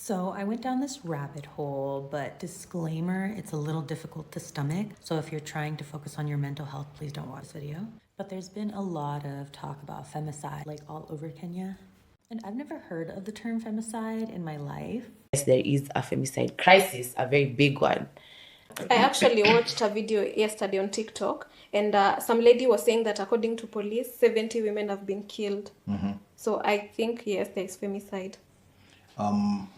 So I went down this rabbit hole, but disclaimer, it's a little difficult to stomach. So if you're trying to focus on your mental health, please don't watch this video. But there's been a lot of talk about femicide, like all over Kenya. And I've never heard of the term femicide in my life. Yes, there is a femicide crisis, a very big one. I actually watched a video yesterday on TikTok, and some lady was saying that according to police, 70 women have been killed. So I think, yes, there is femicide.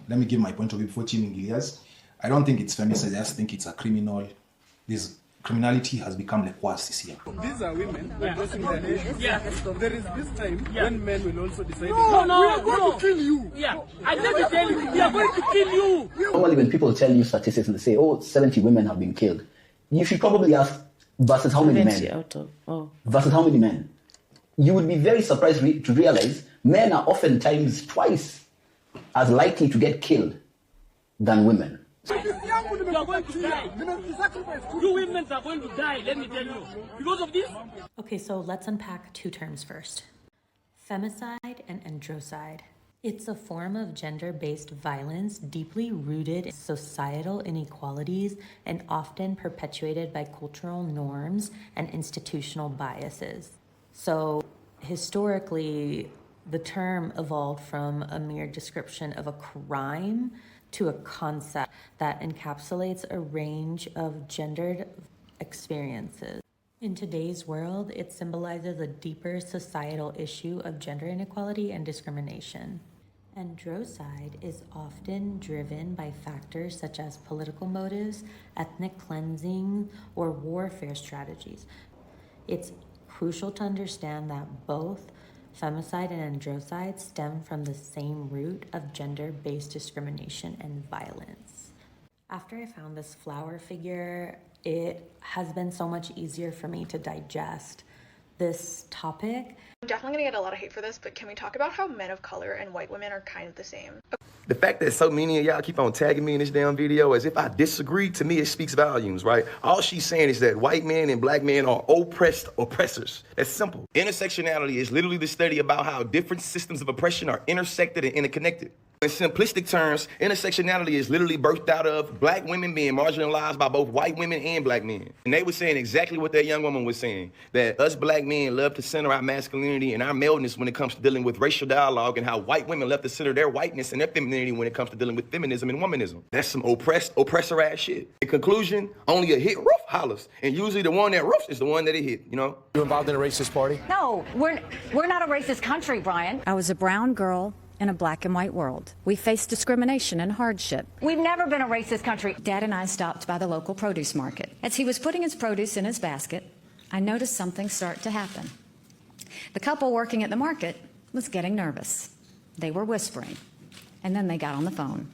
Let me give my point of view before Team Ingilias. I don't think it's femicide, I just think it's a criminal. This criminality has become like worse this year. These are women addressing their nation. There is this time when men will also decide, we are going to kill you. I never tell you, we are going to kill you. Normally when people tell you statistics and they say, oh, 70 women have been killed, you should probably ask, versus how many men? Versus how many men? You would be very surprised to realize men are oftentimes twice as likely to get killed than women. You are going to die. You women are going to die, let me tell you. Because of this. Okay, so let's unpack two terms first. Femicide and Androcide. It's a form of gender-based violence deeply rooted in societal inequalities and often perpetuated by cultural norms and institutional biases. So historically, the term evolved from a mere description of a crime to a concept that encapsulates a range of gendered experiences. In today's world, it symbolizes a deeper societal issue of gender inequality and discrimination. Androcide is often driven by factors such as political motives, ethnic cleansing, or warfare strategies. It's crucial to understand that both femicide and androcide stem from the same root of gender-based discrimination and violence. After I found this flower figure, it has been so much easier for me to digest this topic. I'm definitely gonna get a lot of hate for this, but can we talk about how men of color and white women are kind of the same? The fact that so many of y'all keep on tagging me in this damn video as if I disagree, to me, it speaks volumes, right? All she's saying is that white men and black men are oppressed oppressors. That's simple. Intersectionality is literally the study about how different systems of oppression are intersected and interconnected. In simplistic terms, intersectionality is literally birthed out of black women being marginalized by both white women and black men. And they were saying exactly what that young woman was saying, that us black men love to center our masculinity and our maleness when it comes to dealing with racial dialogue, and how white women love to center their whiteness and their femininity when it comes to dealing with feminism and womanism. That's some oppressor-ass shit. In conclusion, only a hit roof hollers, and usually the one that roofs is the one that it hit, you know? You involved in a racist party? No, we're not a racist country, Brian. I was a brown girl in a black and white world. We faced discrimination and hardship. We've never been a racist country. Dad and I stopped by the local produce market. As he was putting his produce in his basket, I noticed something start to happen. The couple working at the market was getting nervous. They were whispering, and then they got on the phone.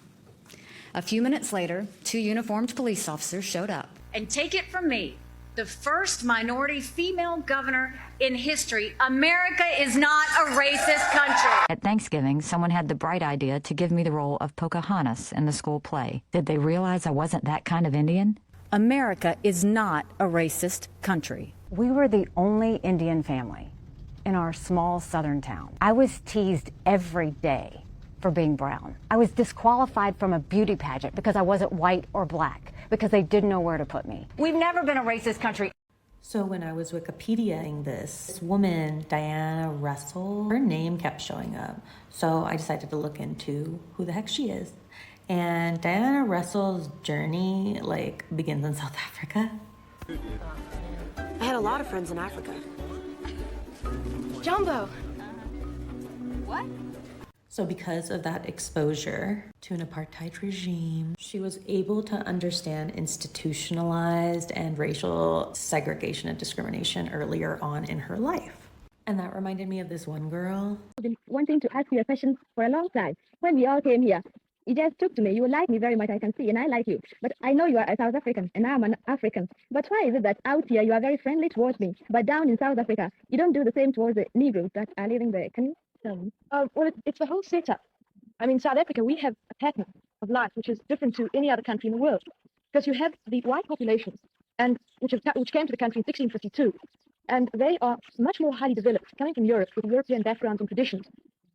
A few minutes later, 2 uniformed police officers showed up. And take it from me, the first minority female governor in history, America is not a racist country. At Thanksgiving, someone had the bright idea to give me the role of Pocahontas in the school play. Did they realize I wasn't that kind of Indian? America is not a racist country. We were the only Indian family in our small southern town. I was teased every day for being brown. I was disqualified from a beauty pageant because I wasn't white or black, because they didn't know where to put me. We've never been a racist country. So when I was Wikipediaing this woman, Diana Russell, her name kept showing up. So I decided to look into who the heck she is. And Diana Russell's journey begins in South Africa. I had a lot of friends in Africa. Jumbo! What? So because of that exposure to an apartheid regime, she was able to understand institutionalized and racial segregation and discrimination earlier on in her life. And that reminded me of this one girl. I've been wanting to ask you a question for a long time. When we all came here, it just took to me. You like me very much, I can see, and I like you. But I know you are a South African, and I'm an African. But why is it that out here you are very friendly towards me, but down in South Africa, you don't do the same towards the Negroes that are living there? Can you tell me? Well, it's the whole setup. I mean, South Africa, we have a pattern of life which is different to any other country in the world. Because you have the white populations, and which came to the country in 1652, and they are much more highly developed, coming from Europe with European backgrounds and traditions.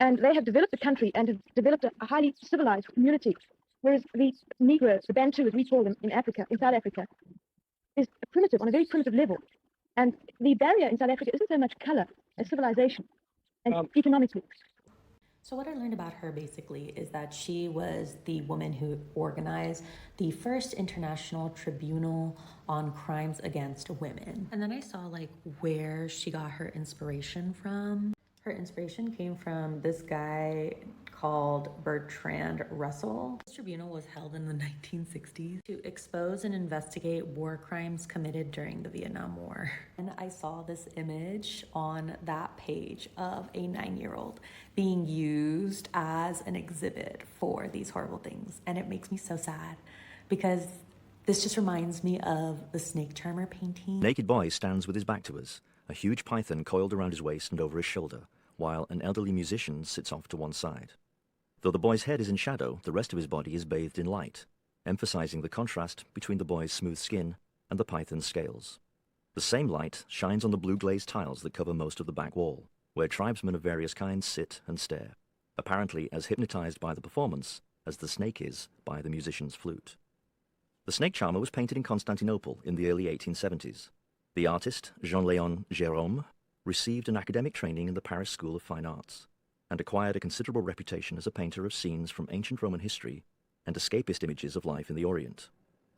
And they have developed the country and have developed a highly civilized community, whereas the Negroes, the Bantu as we call them in Africa, in South Africa, is primitive, on a very primitive level. And the barrier in South Africa isn't so much color as civilization and economically. So what I learned about her basically is that she was the woman who organized the first international tribunal on crimes against women. And then I saw like where she got her inspiration from. Her inspiration came from this guy called Bertrand Russell. This tribunal was held in the 1960s to expose and investigate war crimes committed during the Vietnam War. And I saw this image on that page of a 9-year-old being used as an exhibit for these horrible things. And it makes me so sad because this just reminds me of the snake charmer painting. Naked boy stands with his back to us, a huge python coiled around his waist and over his shoulder, while an elderly musician sits off to one side. Though the boy's head is in shadow, the rest of his body is bathed in light, emphasizing the contrast between the boy's smooth skin and the python's scales. The same light shines on the blue glazed tiles that cover most of the back wall, where tribesmen of various kinds sit and stare, apparently as hypnotized by the performance as the snake is by the musician's flute. The snake charmer was painted in Constantinople in the early 1870s. The artist, Jean-Léon Gérôme, received an academic training in the Paris School of Fine Arts and acquired a considerable reputation as a painter of scenes from ancient Roman history and escapist images of life in the Orient.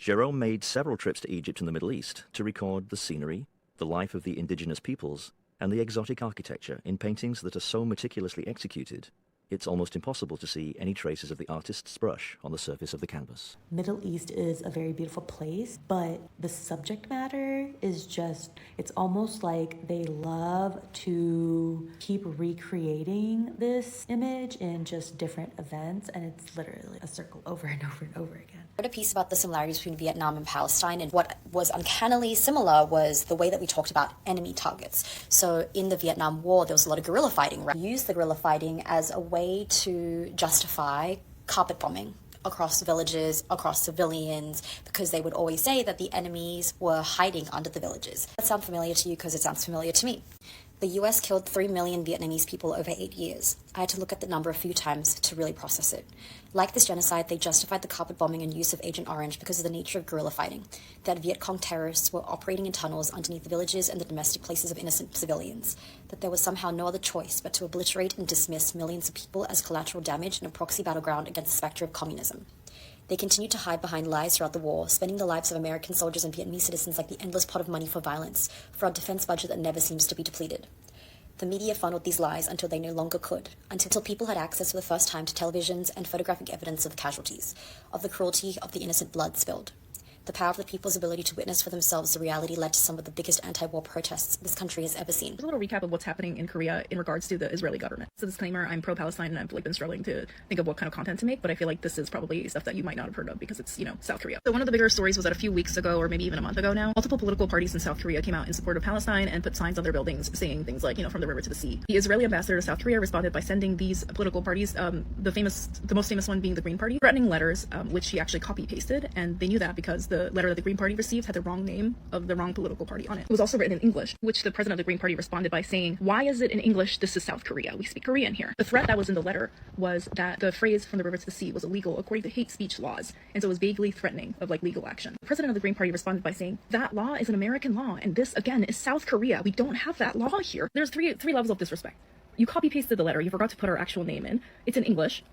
Gérôme made several trips to Egypt and the Middle East to record the scenery, the life of the indigenous peoples, and the exotic architecture in paintings that are so meticulously executed, it's almost impossible to see any traces of the artist's brush on the surface of the canvas. Middle East is a very beautiful place, but the subject matter is just, it's almost like they love to keep recreating this image in just different events, and it's literally a circle over and over and over again. I wrote a piece about the similarities between Vietnam and Palestine, and what was uncannily similar was the way that we talked about enemy targets. So in the Vietnam War, there was a lot of guerrilla fighting. We used the guerrilla fighting as a way to justify carpet bombing across villages, across civilians, because they would always say that the enemies were hiding under the villages. That sounds familiar to you because it sounds familiar to me. The US killed 3 million Vietnamese people over 8 years. I had to look at the number a few times to really process it. Like this genocide, they justified the carpet bombing and use of Agent Orange because of the nature of guerrilla fighting, that Viet Cong terrorists were operating in tunnels underneath the villages and the domestic places of innocent civilians, that there was somehow no other choice but to obliterate and dismiss millions of people as collateral damage in a proxy battleground against the specter of communism. They continued to hide behind lies throughout the war, spending the lives of American soldiers and Vietnamese citizens like the endless pot of money for violence, for a defense budget that never seems to be depleted. The media funneled these lies until they no longer could, until people had access for the first time to televisions and photographic evidence of the casualties, of the cruelty, of the innocent blood spilled. The power of the people's ability to witness for themselves the reality led to some of the biggest anti-war protests this country has ever seen. A little recap of what's happening in Korea in regards to the Israeli government. So disclaimer, I'm pro-Palestine and I've been struggling to think of what kind of content to make, but I feel like this is probably stuff that you might not have heard of because it's, South Korea. So one of the bigger stories was that a few weeks ago, or maybe even a month ago now, multiple political parties in South Korea came out in support of Palestine and put signs on their buildings saying things like, from the river to the sea. The Israeli ambassador to South Korea responded by sending these political parties, the most famous one being the Green Party, threatening letters, which he actually copy-pasted, and they knew that because the letter that the Green Party received had the wrong name of the wrong political party on it. It was also written in English, which the president of the Green Party responded by saying, "Why is it in English? This is South Korea. We speak Korean here." The threat that was in the letter was that the phrase "from the river to the sea" was illegal according to hate speech laws, and so it was vaguely threatening of legal action. The president of the Green Party responded by saying, "That law is an American law, and this again is South Korea. We don't have that law here." There's three levels of disrespect. You copy-pasted the letter, you forgot to put our actual name in. It's in English.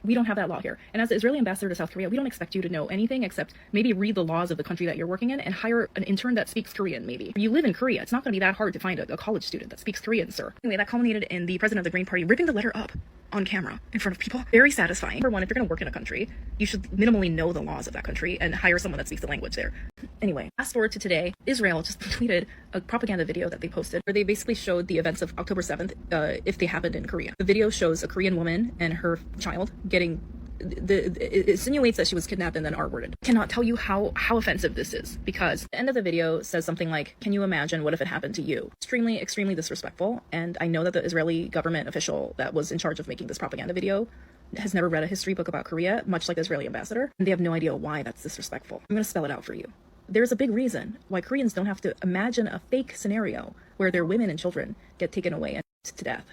We don't have that law here. And as the Israeli ambassador to South Korea, we don't expect you to know anything except maybe read the laws of the country that you're working in and hire an intern that speaks Korean, maybe. You live in Korea. It's not going to be that hard to find a college student that speaks Korean, sir. Anyway, that culminated in the president of the Green Party ripping the letter up on camera in front of people. Very satisfying. Number one, if you're going to work in a country, you should minimally know the laws of that country and hire someone that speaks the language there. Anyway, fast forward to today, Israel just tweeted a propaganda video that they posted where they basically showed the events of October 7th if they happened in Korea. The video shows a Korean woman and her child getting it insinuates that she was kidnapped and then R-worded. Cannot tell you how offensive this is, because the end of the video says something like, "Can you imagine what if it happened to you?" Extremely disrespectful, and I know that the Israeli government official that was in charge of making this propaganda video has never read a history book about Korea, much like the Israeli ambassador, and they have no idea why that's disrespectful. I'm going to spell it out for you. There's a big reason why Koreans don't have to imagine a fake scenario where their women and children get taken away and to death.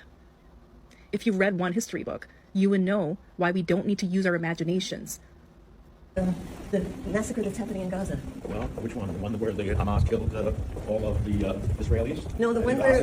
if you read one history book, you would know why we don't need to use our imaginations. The massacre that's happening in Gaza. Well, which one? The one where the Hamas killed all of the Israelis? No, the one where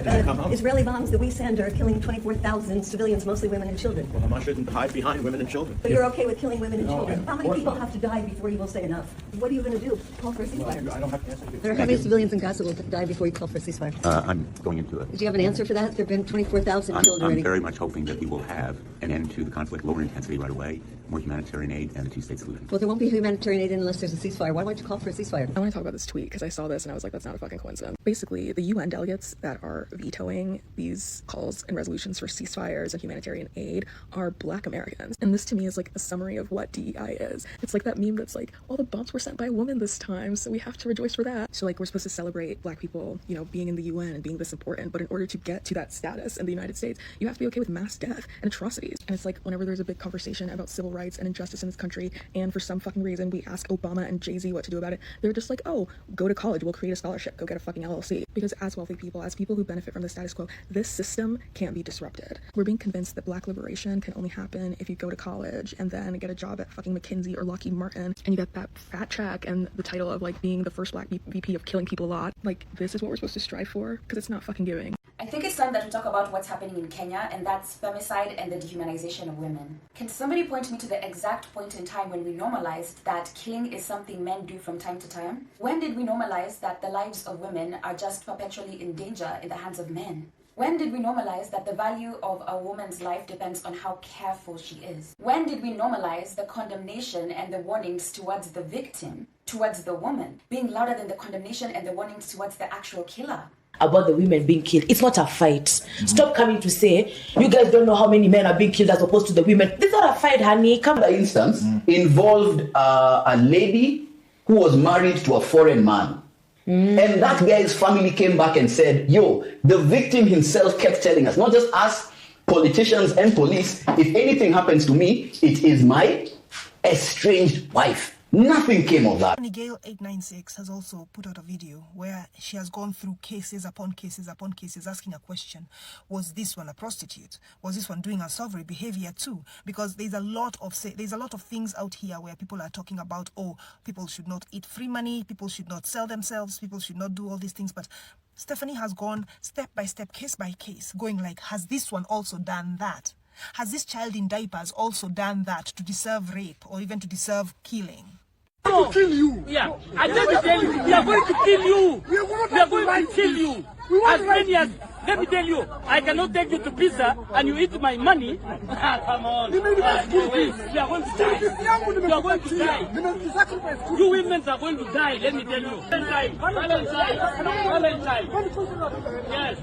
Israeli bombs that we send are killing 24,000 civilians, mostly women and children. Well, Hamas shouldn't hide behind women and children. But you're okay with killing women and children. How many people have to die before you will say enough? What are you going to do? Call for a ceasefire? I don't have to answer you. There are how many civilians in Gaza will die before you call for a ceasefire? I'm going into it. Do you have an answer for that? There have been 24,000 killed already. I'm very much hoping that we will have an end to the conflict, lower intensity right away, more humanitarian aid, and a two-state solution. Well, there won't be humanitarian aid unless there's a ceasefire. Why don't you call for a ceasefire? I want to talk about this tweet because I saw this and I was like, that's not a fucking coincidence. Basically, the UN delegates that are vetoing these calls and resolutions for ceasefires and humanitarian aid are Black Americans. And this to me is like a summary of what DEI is. It's like that meme that's like, all the bombs were sent by a woman this time, so we have to rejoice for that. So like, we're supposed to celebrate Black people, you know, being in the UN and being this important. But in order to get to that status in the United States, you have to be okay with mass death and atrocities. And it's like, whenever there's a big conversation about civil rights and injustice in this country, and for some fucking reason we ask Obama and Jay-Z what to do about it, they're just like, oh, go to college, we'll create a scholarship, go get a fucking LLC. Because as wealthy people, as people who benefit from the status quo, this system can't be disrupted. We're being convinced that Black liberation can only happen if you go to college and then get a job at fucking McKinsey or Lockheed Martin, and you get that fat check and the title of like being the first Black VP of killing people a lot. Like, this is what we're supposed to strive for? Because it's not fucking giving. I think it's time that we talk about what's happening in Kenya, and that's femicide and the dehumanization of women. Can somebody point me to the exact point in time when we normalized that killing is something men do from time to time? When did we normalize that the lives of women are just perpetually in danger in the hands of men? When did we normalize that the value of a woman's life depends on how careful she is? When did we normalize the condemnation and the warnings towards the victim, towards the woman, being louder than the condemnation and the warnings towards the actual killer? About the women being killed. It's not a fight. Stop coming to say, you guys don't know how many men are being killed as opposed to the women. This is not a fight, honey. Come. The instance involved a lady who was married to a foreign man. And that guy's family came back and said, yo, the victim himself kept telling us, not just us, politicians and police, if anything happens to me, it is my estranged wife. Nothing came of that. Nigel 896 has also put out a video where she has gone through cases upon cases upon cases, asking a question: was this one a prostitute? Was this one doing unsavory behavior too? Because there's a lot of things out here where people are talking about, oh, people should not eat free money, people should not sell themselves, people should not do all these things. But Stephanie has gone step by step, case by case, going like, has this one also done that? Has this child in diapers also done that to deserve rape or even to deserve killing? To kill you. Yeah, I let me tell you, we are going to kill you. We are going to kill you. As many as, let me tell you, I cannot take you to pizza and you eat my money. Come on. We are going to die. You are going to die. You women are going to die, let me tell you. Valentine. Yes.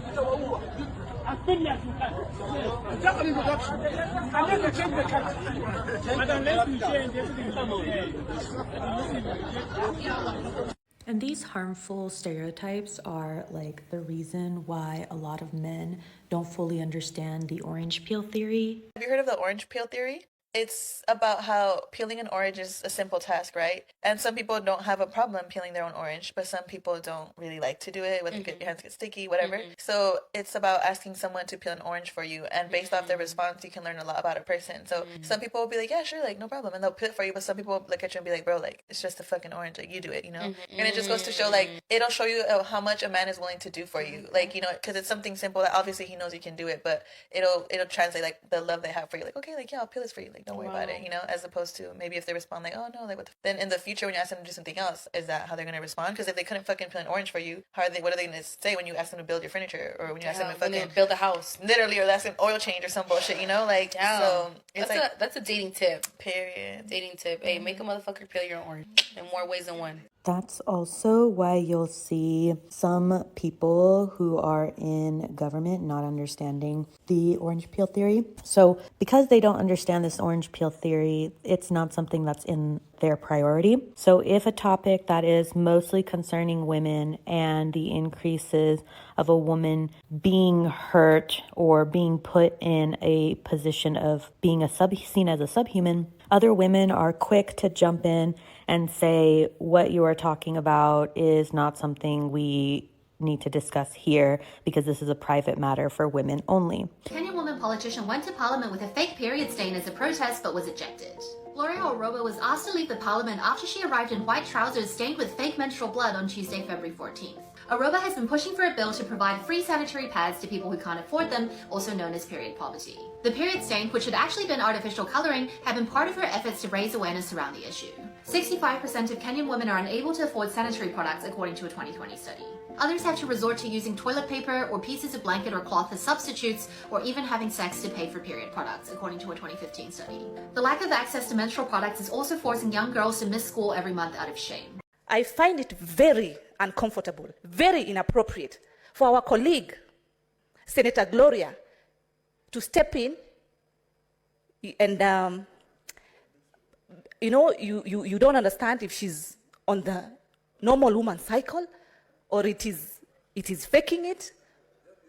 As many as you can. Yes. Just an introduction. And then we change the country. Madam, let me change everything. Come on. And these harmful stereotypes are like the reason why a lot of men don't fully understand the orange peel theory. Have you heard of the orange peel theory? It's about how peeling an orange is a simple task, right? And some people don't have a problem peeling their own orange, but some people don't really like to do it, whether your hands get sticky, whatever. So it's about asking someone to peel an orange for you, and based off their response, you can learn a lot about a person. So some people will be like, yeah, sure, like, no problem, and they'll peel it for you, but some people look at you and be like, bro, like, it's just a fucking orange, like, you do it, you know? And it just goes to show, like, it'll show you how much a man is willing to do for you, like, you know, because it's something simple that obviously he knows you can do it, but it'll translate, like, the love they have for you, like, okay, like, yeah, I'll peel this for you, like, don't worry about it, you know, as opposed to maybe if they respond like, oh no, like what then in the future when you ask them to do something else, is that how they're gonna respond? Because if they couldn't fucking peel an orange for you, what are they gonna say when you ask them to build your furniture, or when you ask them to fucking build a house, literally, or ask them oil change or some bullshit, you know, like so it's that's a dating tip. Period. Dating tip. Hey, make a motherfucker peel your orange in more ways than one. That's also why you'll see some people who are in government not understanding the orange peel theory. So because they don't understand this orange peel theory, it's not something that's in their priority. So if a topic that is mostly concerning women and the increases of a woman being hurt or being put in a position of being seen as a subhuman, other women are quick to jump in and say what you are talking about is not something we need to discuss here because this is a private matter for women only. Kenyan woman politician went to parliament with a fake period stain as a protest but was ejected. Gloria Oroba was asked to leave the parliament after she arrived in white trousers stained with fake menstrual blood on Tuesday, February 14th. Oroba has been pushing for a bill to provide free sanitary pads to people who can't afford them, also known as period poverty. The period stain, which had actually been artificial coloring, had been part of her efforts to raise awareness around the issue. 65% of Kenyan women are unable to afford sanitary products, according to a 2020 study. Others have to resort to using toilet paper or pieces of blanket or cloth as substitutes, or even having sex to pay for period products, according to a 2015 study. The lack of access to menstrual products is also forcing young girls to miss school every month out of shame. I find it very uncomfortable, very inappropriate for our colleague, Senator Gloria, to step in and, you don't understand if she's on the normal woman cycle or it is faking it,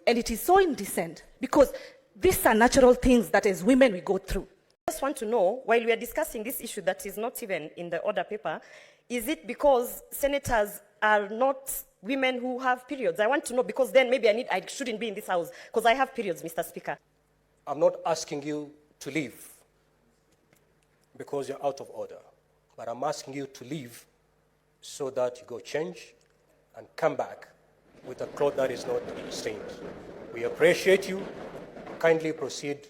and it is so indecent because these are natural things that as women we go through. I just want to know, while we are discussing this issue that is not even in the order paper, is it because senators are not women who have periods? I want to know, because then maybe I shouldn't be in this house because I have periods, Mr. Speaker. I'm not asking you to leave because you're out of order, but I'm asking you to leave so that you go change and come back with a cloth that is not stained. We appreciate you. Kindly proceed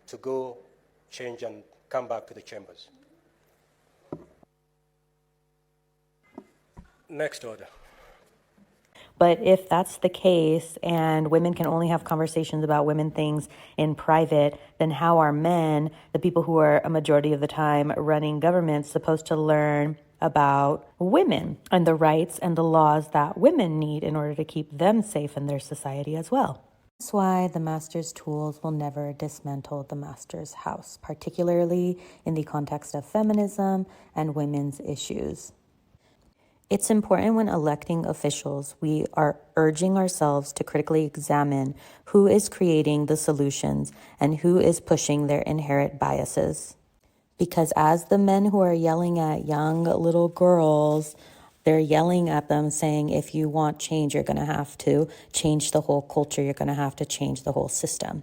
to go change and come back to the chambers. Next order. But if that's the case and women can only have conversations about women things in private, then how are men, the people who are a majority of the time running governments, supposed to learn about women and the rights and the laws that women need in order to keep them safe in their society as well? That's why the master's tools will never dismantle the master's house, particularly in the context of feminism and women's issues. It's important when electing officials, we are urging ourselves to critically examine who is creating the solutions and who is pushing their inherent biases. Because as the men who are yelling at young little girls, they're yelling at them saying, if you want change, you're going to have to change the whole culture. You're going to have to change the whole system.